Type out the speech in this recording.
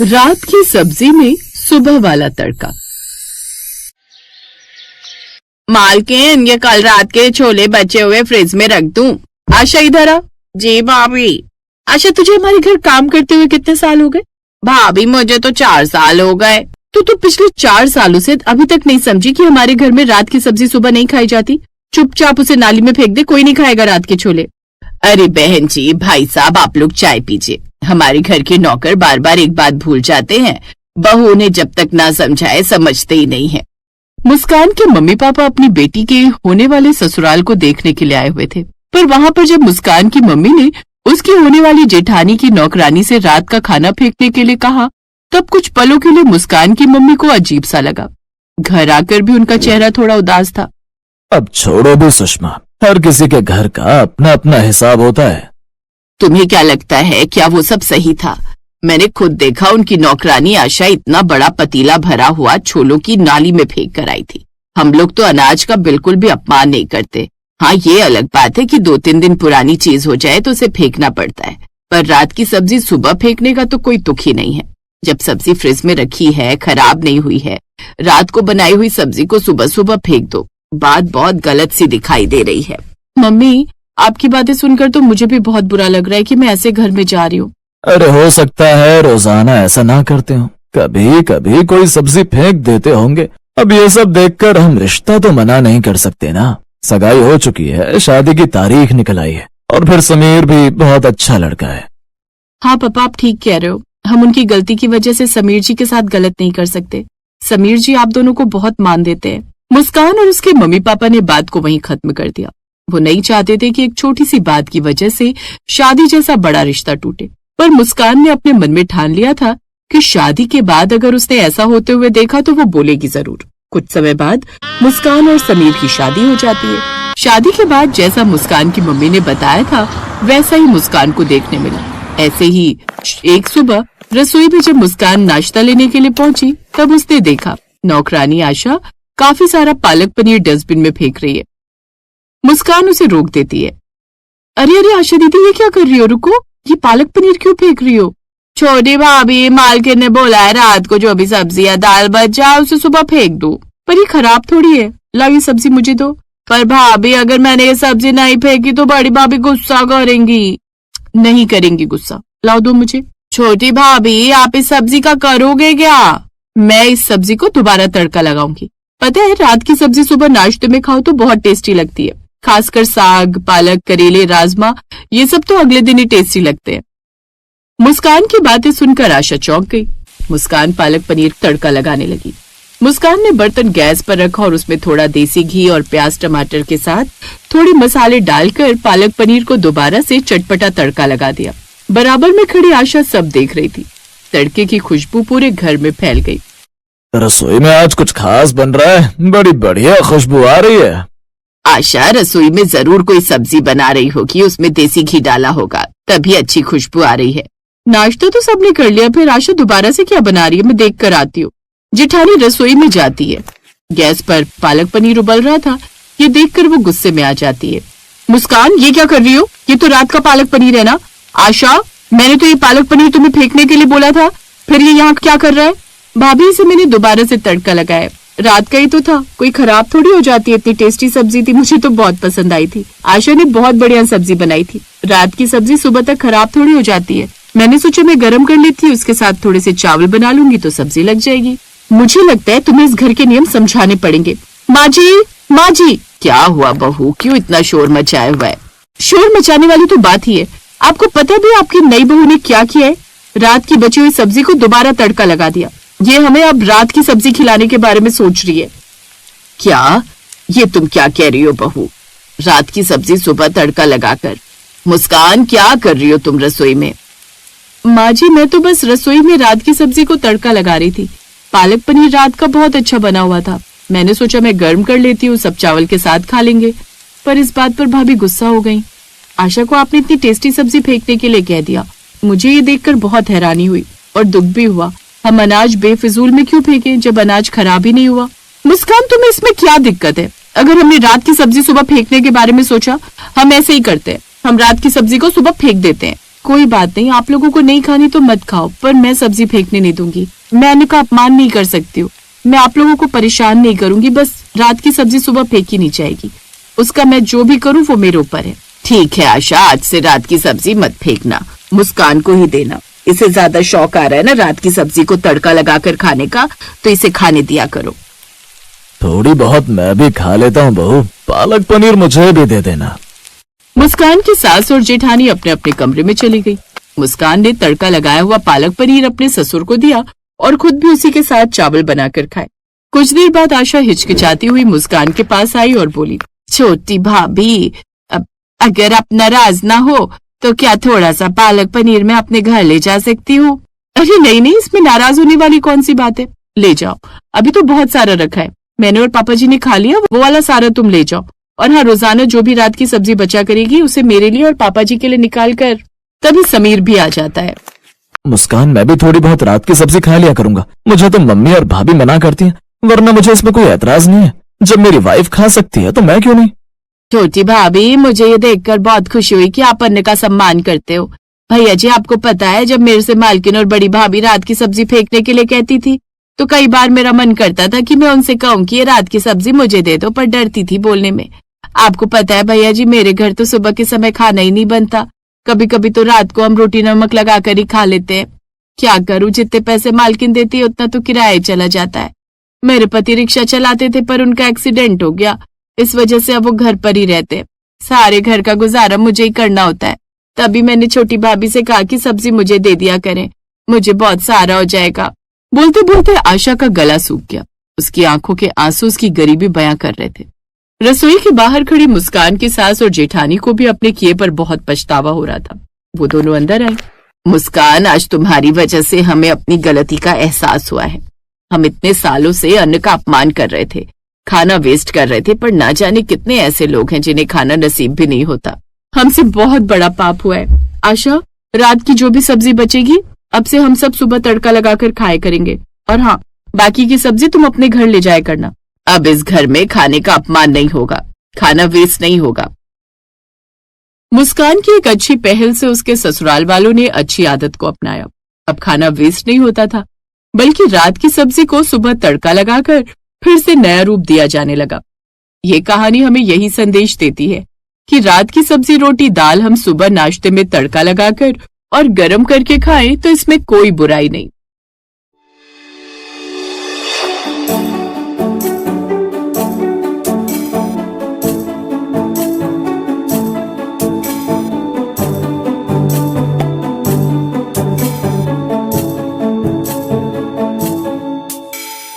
रात की सब्जी में सुबह वाला तड़का। मालकिन, ये कल रात के छोले बचे हुए फ्रिज में रख दूं? आशा इधर आ। जी भाभी। आशा, तुझे हमारे घर काम करते हुए कितने साल हो गए? भाभी, मुझे तो 4 साल हो गए। तो पिछले 4 सालों से अभी तक नहीं समझी कि हमारे घर में रात की सब्जी सुबह नहीं खाई जाती? चुपचाप उसे नाली में फेंक दे, कोई नहीं खाएगा रात के छोले। अरे बहन जी, भाई साहब, आप लोग चाय पीजिए। हमारे घर के नौकर बार बार एक बात भूल जाते हैं, बहू ने जब तक ना समझाए समझते ही नहीं है। मुस्कान के मम्मी पापा अपनी बेटी के होने वाले ससुराल को देखने के लिए आए हुए थे, पर वहाँ पर जब मुस्कान की मम्मी ने उसकी होने वाली जेठानी की नौकरानी से रात का खाना फेंकने के लिए कहा, तब कुछ पलों के लिए मुस्कान की मम्मी को अजीब सा लगा। घर आकर भी उनका चेहरा थोड़ा उदास था। अब छोड़ो भी सुषमा, हर किसी के घर का अपना अपना हिसाब होता है। तुम्हें क्या लगता है, क्या वो सब सही था? मैंने खुद देखा, उनकी नौकरानी आशा इतना बड़ा पतीला भरा हुआ छोलों की नाली में फेंक कर आई थी। हम लोग तो अनाज का बिल्कुल भी अपमान नहीं करते। हाँ, ये अलग बात है कि 2-3 दिन पुरानी चीज हो जाए तो उसे फेंकना पड़ता है, पर रात की सब्जी सुबह फेंकने का तो कोई तुक ही नहीं है। जब सब्जी फ्रिज में रखी है, खराब नहीं हुई है, रात को बनाई हुई सब्जी को सुबह सुबह फेंक दो। बात बहुत गलत सी दिखाई दे रही है। मम्मी, आपकी बातें सुनकर तो मुझे भी बहुत बुरा लग रहा है कि मैं ऐसे घर में जा रही हूँ। अरे हो सकता है रोजाना ऐसा ना करते हो, कभी कभी कोई सब्जी फेंक देते होंगे। अब ये सब देखकर हम रिश्ता तो मना नहीं कर सकते ना। सगाई हो चुकी है, शादी की तारीख निकल आई है, और फिर समीर भी बहुत अच्छा लड़का है। हाँ पापा, आप ठीक कह रहे हो। हम उनकी गलती की वजह से समीर जी के साथ गलत नहीं कर सकते। समीर जी आप दोनों को बहुत मान देते हैं। मुस्कान और उसके मम्मी पापा ने बात को वहीं खत्म कर दिया। वो नहीं चाहते थे कि एक छोटी सी बात की वजह से शादी जैसा बड़ा रिश्ता टूटे, पर मुस्कान ने अपने मन में ठान लिया था कि शादी के बाद अगर उसने ऐसा होते हुए देखा तो वो बोलेगी जरूर। कुछ समय बाद मुस्कान और समीर की शादी हो जाती है। शादी के बाद जैसा मुस्कान की मम्मी ने बताया था वैसा ही मुस्कान को देखने मिला। ऐसे ही एक सुबह रसोई में जब मुस्कान नाश्ता लेने के लिए पहुंची, तब उसने देखा नौकरानी आशा काफी सारा पालक पनीर डस्टबिन में फेंक रही है। मुस्कान उसे रोक देती है। अरे अरे आशा दीदी, ये क्या कर रही हो? रुको, ये पालक पनीर क्यों फेंक रही हो? छोटी भाभी, मालकिन ने बोला है रात को जो भी सब्जी या दाल बच जाए उसे सुबह फेंक दो। पर ये खराब थोड़ी है, लाओ ये सब्जी मुझे दो। पर भाभी, अगर मैंने ये सब्जी नहीं फेंकी तो बड़ी भाभी गुस्सा करेंगी। नहीं करेंगी गुस्सा, लाओ दो मुझे। छोटी भाभी, आप इस सब्जी का करोगे क्या? मैं इस सब्जी को दोबारा तड़का लगाऊंगी। पता है, रात की सब्जी सुबह नाश्ते में खाओ तो बहुत टेस्टी लगती है, खासकर साग, पालक, करेले, राजमा, ये सब तो अगले दिन ही टेस्टी लगते हैं। मुस्कान की बातें सुनकर आशा चौंक गई। मुस्कान पालक पनीर तड़का लगाने लगी। मुस्कान ने बर्तन गैस पर रखा और उसमें थोड़ा देसी घी और प्याज टमाटर के साथ थोड़े मसाले डालकर पालक पनीर को दोबारा से चटपटा तड़का लगा दिया। बराबर में खड़ी आशा सब देख रही थी। तड़के की खुशबू पूरे घर में फैल गई। रसोई में आज कुछ खास बन रहा है, बड़ी बढ़िया खुशबू आ रही है। आशा, रसोई में जरूर कोई सब्जी बना रही होगी, उसमें देसी घी डाला होगा, तभी अच्छी खुशबू आ रही है। नाश्ता तो सबने कर लिया, फिर आशा दोबारा से क्या बना रही है, मैं देख कर आती हूँ। जेठानी रसोई में जाती है। गैस पर पालक पनीर उबल रहा था, ये देखकर वो गुस्से में आ जाती है। मुस्कान, ये क्या कर रही हो? ये तो रात का पालक पनीर है ना? आशा, मैंने तो ये पालक पनीर तुम्हें फेंकने के लिए बोला था, फिर ये यहाँ क्या कर रहा है? भाभी, इसे मैंने दोबारा से तड़का लगाया, रात का ही तो था, कोई खराब थोड़ी हो जाती है। इतनी टेस्टी सब्जी थी, मुझे तो बहुत पसंद आई थी। आशा ने बहुत बढ़िया सब्जी बनाई थी। रात की सब्जी सुबह तक खराब थोड़ी हो जाती है। मैंने सोचा मैं गरम कर ली थी, उसके साथ थोड़े से चावल बना लूंगी तो सब्जी लग जाएगी। मुझे लगता है तुम्हें इस घर के नियम समझाने पड़ेंगे। माँ जी, माँ जी। क्या हुआ बहू, क्यों इतना शोर मचाया हुआ है? शोर मचाने वाली तो बात ही है। आपको पता भी आपकी नई बहू ने क्या किया है? रात की बची हुई सब्जी को दोबारा तड़का लगा दिया। ये हमें अब रात की सब्जी खिलाने के बारे में सोच रही है। क्या? ये तुम क्या कह रही हो बहू? रात की सब्जी सुबह तड़का लगाकर? मुस्कान, क्या कर रही हो तुम रसोई में? माँ जी, मैं तो बस रसोई में रात की सब्जी को तड़का लगा रही थी। पालक पनीर रात का बहुत अच्छा बना हुआ था, मैंने सोचा मैं गर्म कर लेती हूँ, सब चावल के साथ खा लेंगे। पर इस बात पर भाभी गुस्सा हो गई। आशा को आपने इतनी टेस्टी सब्जी फेंकने के लिए कह दिया। मुझे ये देखकर बहुत हैरानी हुई और दुख भी हुआ। हम अनाज बेफिजूल में क्यों फेंके जब अनाज खराब ही नहीं हुआ? मुस्कान, तुम्हें इसमें क्या दिक्कत है? अगर हमने रात की सब्जी सुबह फेंकने के बारे में सोचा, हम ऐसे ही करते हैं, हम रात की सब्जी को सुबह फेंक देते हैं। कोई बात नहीं, आप लोगों को नहीं खानी तो मत खाओ, पर मैं सब्जी फेंकने नहीं दूंगी। मैं अन्न का अपमान नहीं कर सकती हूँ। मैं आप लोगों को परेशान नहीं करूंगी, बस रात की सब्जी सुबह फेंकी नहीं जाएगी। उसका मैं जो भी करूँ वो मेरे ऊपर है। ठीक है आशा, आज से रात की सब्जी मत फेंकना, मुस्कान को ही देना। इसे ज्यादा शौक आ रहा है ना रात की सब्जी को तड़का लगाकर खाने का, तो इसे खाने दिया करो। थोड़ी बहुत मैं भी खा लेता हूँ बहू, पालक पनीर मुझे भी दे देना। मुस्कान की सास और जेठानी अपने अपने कमरे में चली गई। मुस्कान ने तड़का लगाया हुआ पालक पनीर अपने ससुर को दिया और खुद भी उसी के साथ चावल बनाकर खाए। कुछ देर बाद आशा हिचकिचाती हुई मुस्कान के पास आई और बोली, छोटी भाभी, अगर आप नाराज ना हो तो क्या थोड़ा सा पालक पनीर मैं अपने घर ले जा सकती हूँ? अरे नहीं नहीं, इसमें नाराज होने वाली कौन सी बात है, ले जाओ। अभी तो बहुत सारा रखा है, मैंने और पापा जी ने खा लिया, वो वाला सारा तुम ले जाओ। और हाँ, रोजाना जो भी रात की सब्जी बचा करेगी उसे मेरे लिए और पापा जी के लिए निकाल कर। तभी समीर भी आ जाता है। मुस्कान, मैं भी थोड़ी बहुत रात की सब्जी खा लिया करूंगा। मुझे तो मम्मी और भाभी मना करती हैं, वरना मुझे इसमें कोई एतराज नहीं है। जब मेरी वाइफ खा सकती है तो मैं क्यों नहीं? छोटी भाभी, मुझे ये देखकर बहुत खुशी हुई कि आप अन्न का सम्मान करते हो। भैया जी, आपको पता है जब मेरे से मालकिन और बड़ी भाभी रात की सब्जी फेंकने के लिए कहती थी तो कई बार मेरा मन करता था कि मैं उनसे कहूँ कि ये रात की सब्जी मुझे दे दो, पर डरती थी बोलने में। आपको पता है भैया जी, मेरे घर तो सुबह के समय खाना ही नहीं बनता। कभी कभी तो रात को हम रोटी नमक लगा कर ही खा लेते हैं। क्या करूं, जितने पैसे मालकिन देती है उतना तो किराया चला जाता है। मेरे पति रिक्शा चलाते थे पर उनका एक्सीडेंट हो गया, इस वजह से अब वो घर पर ही रहते। सारे घर का गुजारा मुझे ही करना होता है। तभी मैंने छोटी भाभी से कहा कि सब्जी मुझे दे दिया करें, मुझे बहुत सहारा हो जाएगा। बोलते बोलते आशा का गला सूख गया। उसकी आंखों के आंसू उसकी गरीबी बयां कर रहे थे। रसोई के बाहर खड़ी मुस्कान की सास और जेठानी को भी अपने किए पर बहुत पछतावा हो रहा था। वो दोनों अंदर आए। मुस्कान, आज तुम्हारी वजह से हमें अपनी गलती का एहसास हुआ है। हम इतने सालों से अन्न का अपमान कर रहे थे, खाना वेस्ट कर रहे थे, पर ना जाने कितने ऐसे लोग हैं जिन्हें खाना नसीब भी नहीं होता। हमसे बहुत बड़ा पाप हुआ है। आशा, रात की जो भी सब्जी बचेगी अब से हम सब सुबह तड़का लगाकर खाया करेंगे। और हाँ, बाकी की सब्जी तुम अपने घर ले जाया करना। अब इस घर में खाने का अपमान नहीं होगा, खाना वेस्ट नहीं होगा। मुस्कान की एक अच्छी पहल से उसके ससुराल वालों ने अच्छी आदत को अपनाया। अब खाना वेस्ट नहीं होता था, बल्कि रात की सब्जी को सुबह तड़का लगाकर फिर से नया रूप दिया जाने लगा। ये कहानी हमें यही संदेश देती है कि रात की सब्जी, रोटी, दाल हम सुबह नाश्ते में तड़का लगाकर और गरम करके खाएं तो इसमें कोई बुराई नहीं।